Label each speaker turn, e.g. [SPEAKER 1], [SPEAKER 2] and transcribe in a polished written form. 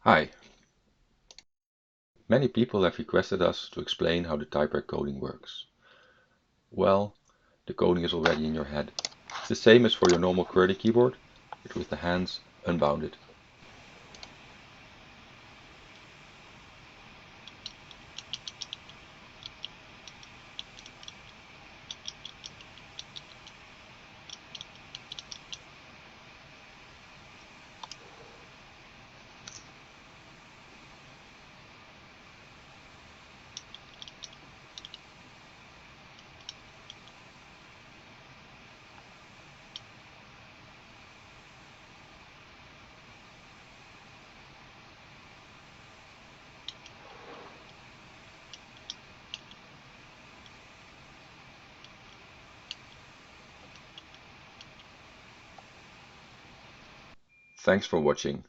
[SPEAKER 1] Hi. Many people have requested us to explain how the Typeware coding works. Well, the coding is already in your head. It's the same as for your normal QWERTY keyboard, but with the hands unbounded. Thanks for watching.